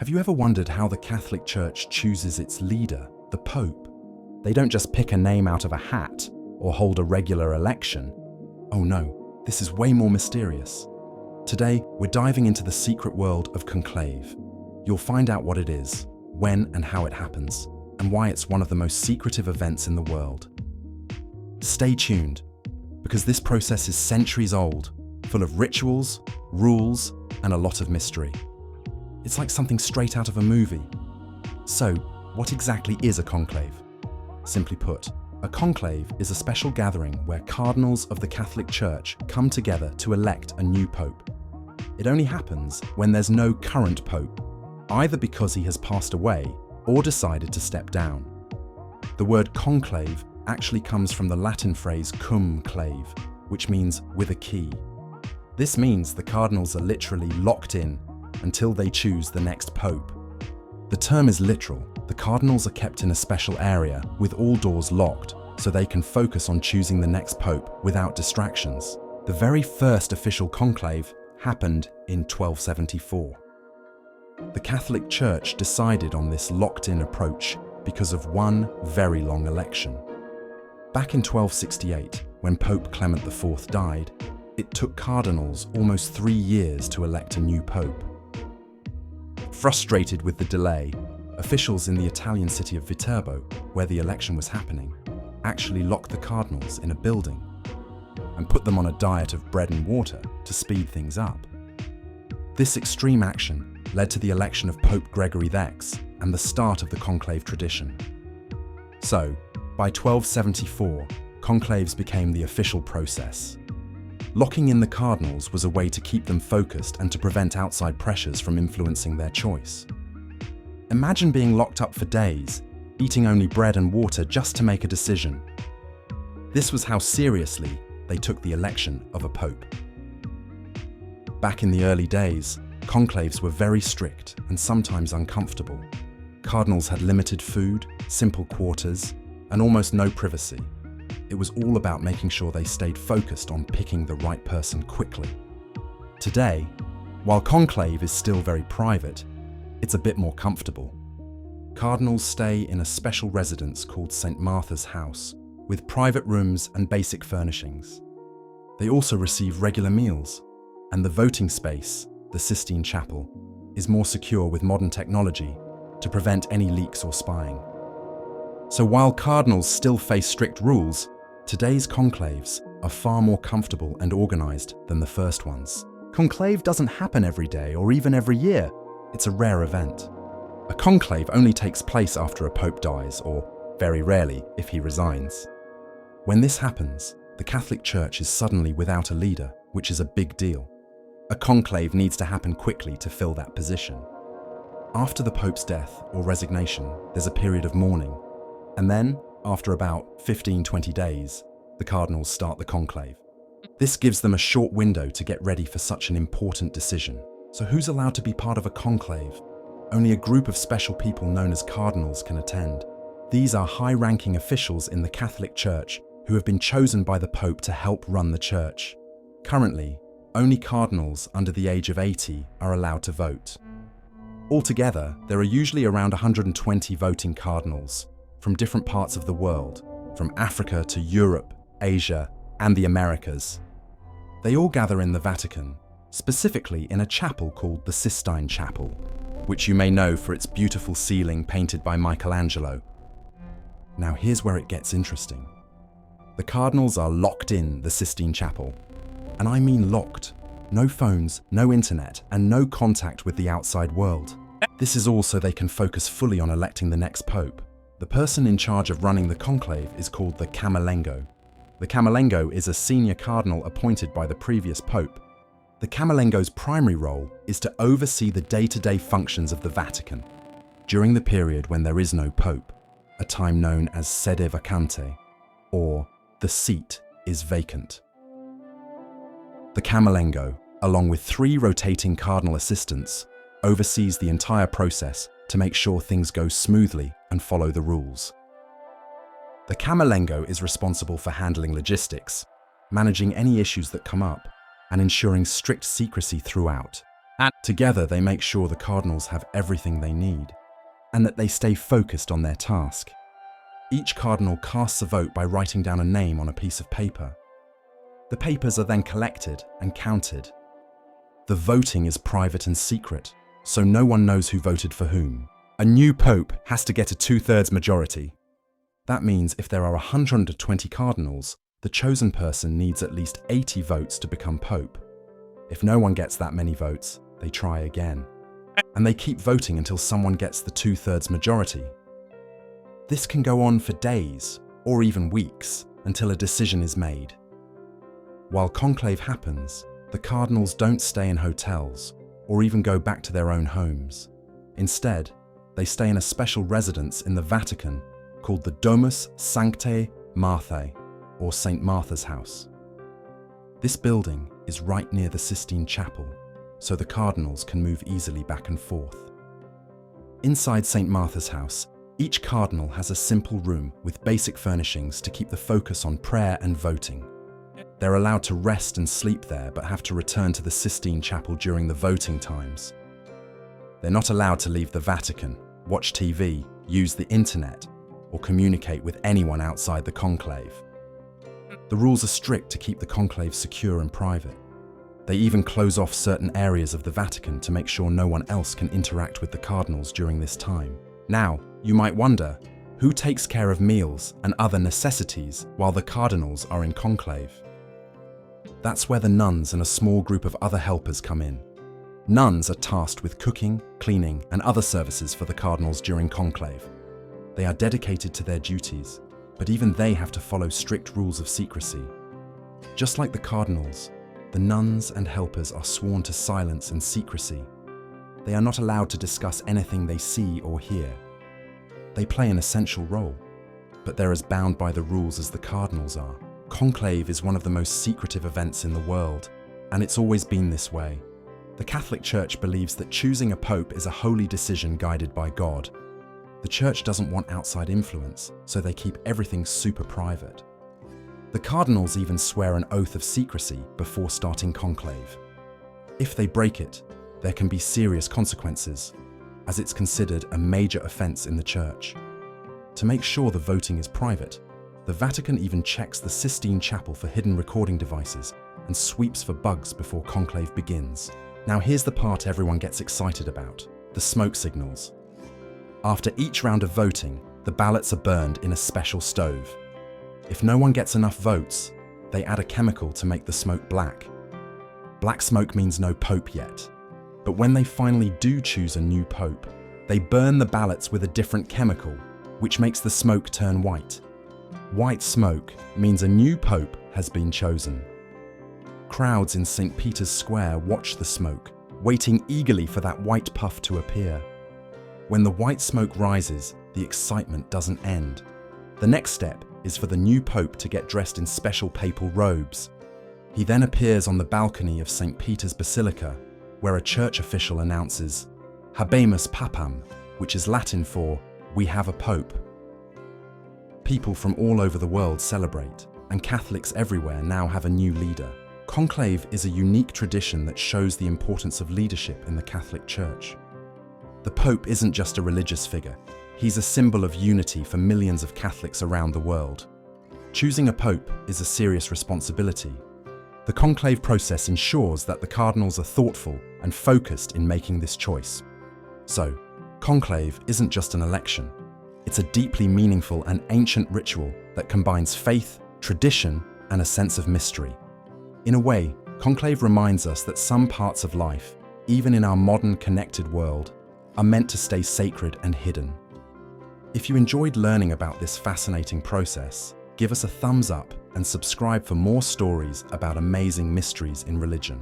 Have you ever wondered how the Catholic Church chooses its leader, the Pope? They don't just pick a name out of a hat or hold a regular election. Oh no, this is way more mysterious. Today, we're diving into the secret world of Conclave. You'll find out what it is, when and how it happens, and why it's one of the most secretive events in the world. Stay tuned, because this process is centuries old, full of rituals, rules, and a lot of mystery. It's like something straight out of a movie. So, what exactly is a conclave? Simply put, a conclave is a special gathering where cardinals of the Catholic Church come together to elect a new pope. It only happens when there's no current pope, either because he has passed away or decided to step down. The word conclave actually comes from the Latin phrase cum clave, which means with a key. This means the cardinals are literally locked in until they choose the next pope. The term is literal. The cardinals are kept in a special area with all doors locked so they can focus on choosing the next pope without distractions. The very first official conclave happened in 1274. The Catholic Church decided on this locked-in approach because of one very long election. Back in 1268, when Pope Clement IV died, it took cardinals almost 3 years to elect a new pope. Frustrated with the delay, officials in the Italian city of Viterbo, where the election was happening, actually locked the cardinals in a building and put them on a diet of bread and water to speed things up. This extreme action led to the election of Pope Gregory X and the start of the conclave tradition. So, by 1274, conclaves became the official process. Locking in the cardinals was a way to keep them focused and to prevent outside pressures from influencing their choice. Imagine being locked up for days, eating only bread and water just to make a decision. This was how seriously they took the election of a pope. Back in the early days, conclaves were very strict and sometimes uncomfortable. Cardinals had limited food, simple quarters, and almost no privacy. It was all about making sure they stayed focused on picking the right person quickly. Today, while conclave is still very private, it's a bit more comfortable. Cardinals stay in a special residence called St. Martha's House, with private rooms and basic furnishings. They also receive regular meals, and the voting space, the Sistine Chapel, is more secure with modern technology to prevent any leaks or spying. So while cardinals still face strict rules, today's conclaves are far more comfortable and organized than the first ones. Conclave doesn't happen every day or even every year. It's a rare event. A conclave only takes place after a pope dies, or very rarely if he resigns. When this happens, the Catholic Church is suddenly without a leader, which is a big deal. A conclave needs to happen quickly to fill that position. After the pope's death or resignation, there's a period of mourning. And then, after about 15-20 days, the cardinals start the conclave. This gives them a short window to get ready for such an important decision. So who's allowed to be part of a conclave? Only a group of special people known as cardinals can attend. These are high-ranking officials in the Catholic Church who have been chosen by the Pope to help run the church. Currently, only cardinals under the age of 80 are allowed to vote. Altogether, there are usually around 120 voting cardinals from different parts of the world, from Africa to Europe, Asia, and the Americas. They all gather in the Vatican, specifically in a chapel called the Sistine Chapel, which you may know for its beautiful ceiling painted by Michelangelo. Now here's where it gets interesting. The cardinals are locked in the Sistine Chapel, and I mean locked. No phones, no internet, and no contact with the outside world. This is all so they can focus fully on electing the next pope. The person in charge of running the conclave is called the Camerlengo. The Camerlengo is a senior cardinal appointed by the previous pope. The Camerlengo's primary role is to oversee the day-to-day functions of the Vatican during the period when there is no pope, a time known as sede vacante, or the seat is vacant. The Camerlengo, along with 3 rotating cardinal assistants, oversees the entire process to make sure things go smoothly and follow the rules. The Camerlengo is responsible for handling logistics, managing any issues that come up, and ensuring strict secrecy throughout. And together they make sure the cardinals have everything they need, and that they stay focused on their task. Each cardinal casts a vote by writing down a name on a piece of paper. The papers are then collected and counted. The voting is private and secret, so no one knows who voted for whom. A new pope has to get a 2/3 majority. That means if there are 120 cardinals, the chosen person needs at least 80 votes to become pope. If no one gets that many votes, they try again. And they keep voting until someone gets the 2/3 majority. This can go on for days, or even weeks, until a decision is made. While conclave happens, the cardinals don't stay in hotels, or even go back to their own homes. Instead, they stay in a special residence in the Vatican called the Domus Sanctae Marthae, or St. Martha's House. This building is right near the Sistine Chapel, so the cardinals can move easily back and forth. Inside St. Martha's House, each cardinal has a simple room with basic furnishings to keep the focus on prayer and voting. They're allowed to rest and sleep there, but have to return to the Sistine Chapel during the voting times. They're not allowed to leave the Vatican, watch TV, use the internet, or communicate with anyone outside the conclave. The rules are strict to keep the conclave secure and private. They even close off certain areas of the Vatican to make sure no one else can interact with the cardinals during this time. Now, you might wonder, who takes care of meals and other necessities while the cardinals are in conclave? That's where the nuns and a small group of other helpers come in. Nuns are tasked with cooking, cleaning, and other services for the cardinals during conclave. They are dedicated to their duties, but even they have to follow strict rules of secrecy. Just like the cardinals, the nuns and helpers are sworn to silence and secrecy. They are not allowed to discuss anything they see or hear. They play an essential role, but they're as bound by the rules as the cardinals are. Conclave is one of the most secretive events in the world, and it's always been this way. The Catholic Church believes that choosing a pope is a holy decision guided by God. The Church doesn't want outside influence, so they keep everything super private. The cardinals even swear an oath of secrecy before starting conclave. If they break it, there can be serious consequences, as it's considered a major offense in the Church. To make sure the voting is private, the Vatican even checks the Sistine Chapel for hidden recording devices and sweeps for bugs before conclave begins. Now here's the part everyone gets excited about, the smoke signals. After each round of voting, the ballots are burned in a special stove. If no one gets enough votes, they add a chemical to make the smoke black. Black smoke means no pope yet. But when they finally do choose a new pope, they burn the ballots with a different chemical, which makes the smoke turn white. White smoke means a new pope has been chosen. Crowds in St. Peter's Square watch the smoke, waiting eagerly for that white puff to appear. When the white smoke rises, the excitement doesn't end. The next step is for the new pope to get dressed in special papal robes. He then appears on the balcony of St. Peter's Basilica, where a church official announces, "Habemus Papam," which is Latin for, "We have a pope." People from all over the world celebrate, and Catholics everywhere now have a new leader. Conclave is a unique tradition that shows the importance of leadership in the Catholic Church. The Pope isn't just a religious figure, he's a symbol of unity for millions of Catholics around the world. Choosing a Pope is a serious responsibility. The conclave process ensures that the cardinals are thoughtful and focused in making this choice. So, conclave isn't just an election, it's a deeply meaningful and ancient ritual that combines faith, tradition, and a sense of mystery. In a way, conclave reminds us that some parts of life, even in our modern connected world, are meant to stay sacred and hidden. If you enjoyed learning about this fascinating process, give us a thumbs up and subscribe for more stories about amazing mysteries in religion.